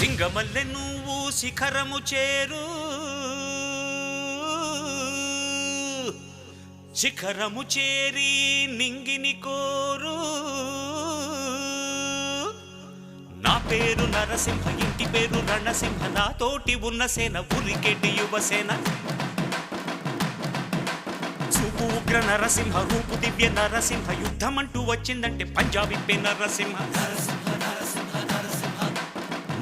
సింగమల్లె నువ్వు శిఖరము చేరు, శిఖరము చేరి నింగిని కోరు. నా పేరు నరసింహ, ఇంటి పేరు రణసింహ, నాతోటి ఉన్న సేన ఉరికెటి యువసేన. చూపు ఉగ్ర నరసింహ, రూపు దివ్య నరసింహ, యుద్ధమంటూ వచ్చిందంటే పంజాబీ నరసింహ.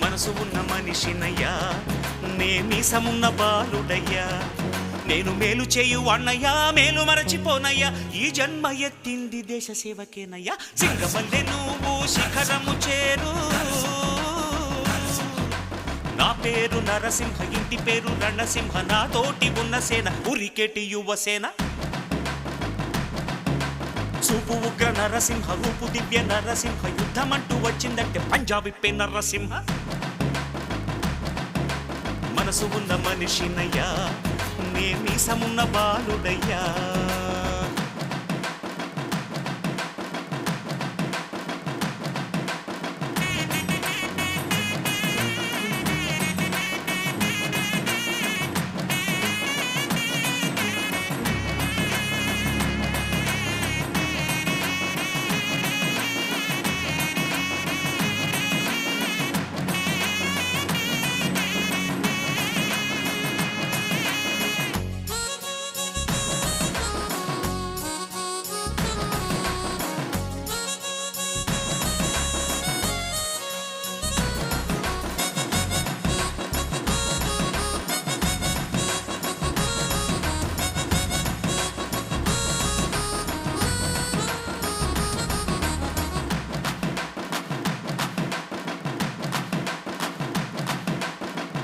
మనసు ఉన్న మనిషినయ్యా, నేమీసమున్న బాలుడయ్యా, నేను మేలు చేయు అన్నయ్యా, మేలు మరచిపోనయ్యా, ఈ జన్మ ఎత్తింది దేశ సేవకేనయ్యా. సింగమల్లె నువ్వు శిఖరము చేరు, నా పేరు నరసింహ, ఇంటి పేరు రణసింహ, నాతోటి ఉన్న సేన ఉరికెటి యువసేన. చూపు ఉగ్ర నరసింహ, రూపు దివ్య నరసింహ, యుద్ధమంటూ వచ్చిందంటే పంజాబీ నరసింహ. మనసు ఉన్న మనిషినయ్యా, నేమీసమున్న బాలుడయ్యా.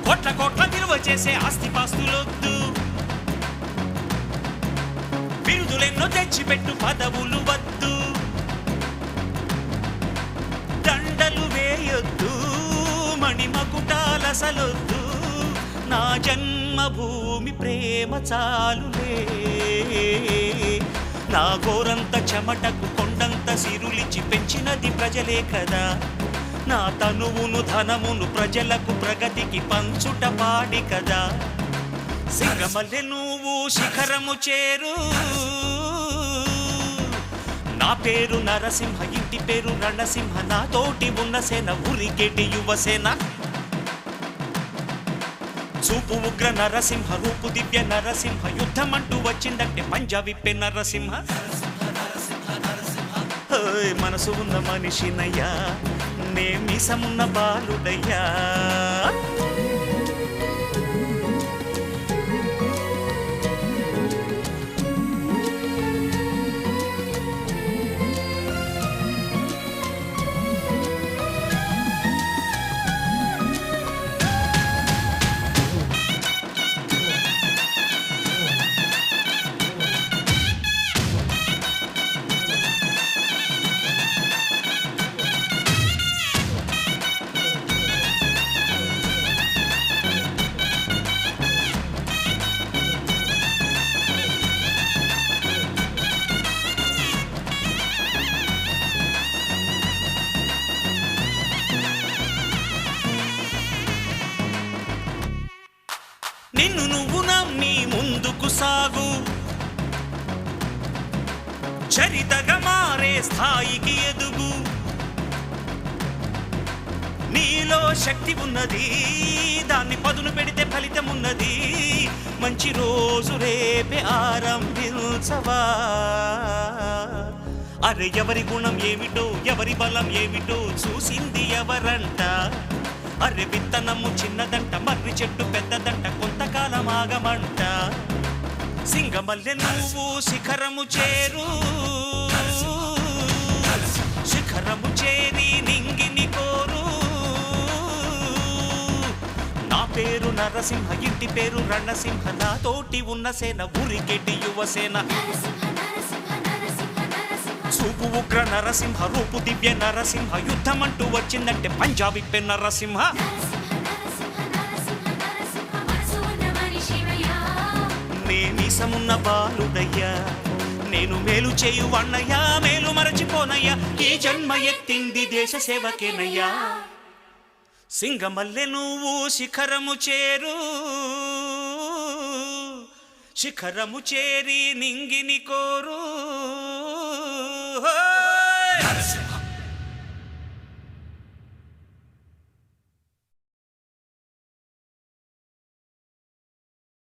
కోట్ల కోట్ల విలువ చేసే ఆస్తిపాస్తులొద్దు, బిరుదులెన్నో తెచ్చిపెట్టు పదవులు వద్దు, దండలు వేయొద్దు, మణిమకుటాలసలొద్దు, నా జన్మభూమి ప్రేమ చాలులే. నా గోరంత చెమటకు కొండంత సిరులిచి పెంచినది ప్రజలే కదా, నా తనువును ధనమును ప్రజలకు ప్రగతికి పంచుట పాడి కదా. సింగమల్లె నువ్వు శిఖరము చేరు, నా పేరు నరసింహ, ఇంటి పేరు రణసింహ, నాతోటి ఉన్న సేన ఉరికెటి యువసేన. చూపు ఉగ్ర నరసింహ, రూపు దివ్య నరసింహ, యుద్ధమంటూ వచ్చిందంటే పంజాబీ నరసింహ. మనసు ఉన్న మనిషినయ్యా, నేమీసమున్న బాలుడయ్యా. నిన్ను నువ్వు నమ్మి ముందుకు సాగు, చరితగా మారే స్థాయికి ఎదుగు. నీలో శక్తి ఉన్నది, దాన్ని పదును పెడితే ఫలితం ఉన్నది. మంచి రోజు రేపే ఆరంభించవా. అరే ఎవరి గుణం ఏమిటో, ఎవరి బలం ఏమిటో చూసింది ఎవరంట. అరే విత్తనము చిన్నదంట, మర్రి చెట్టు పెద్దదంట, కొంతకాలం ఆగమంట. సింగమల్లె నువ్వు శిఖరము చేరు, శిఖరము చేరి నింగిని కోరు. నా పేరు నరసింహ, ఇంటి పేరు రణసింహ, నాతోటి ఉన్న సేన ఉరికెటి యువసేన. చూపు ఉగ్ర నరసింహ, రూపు దివ్య నరసింహ, యుద్ధమంటూ వచ్చిందంటే పంజాబీ నరసింహ. నేమీసమున్న బాలుడయ్యా, నేను మేలు చేయు అన్నయ్యా, మేలు మరచిపోనయ్యా, ఈ జన్మ ఎత్తింది దేశ సేవకేనయ్యా. సింగమల్లె నువ్వు శిఖరము చేరు, శిఖరము చేరి నింగిని కోరు.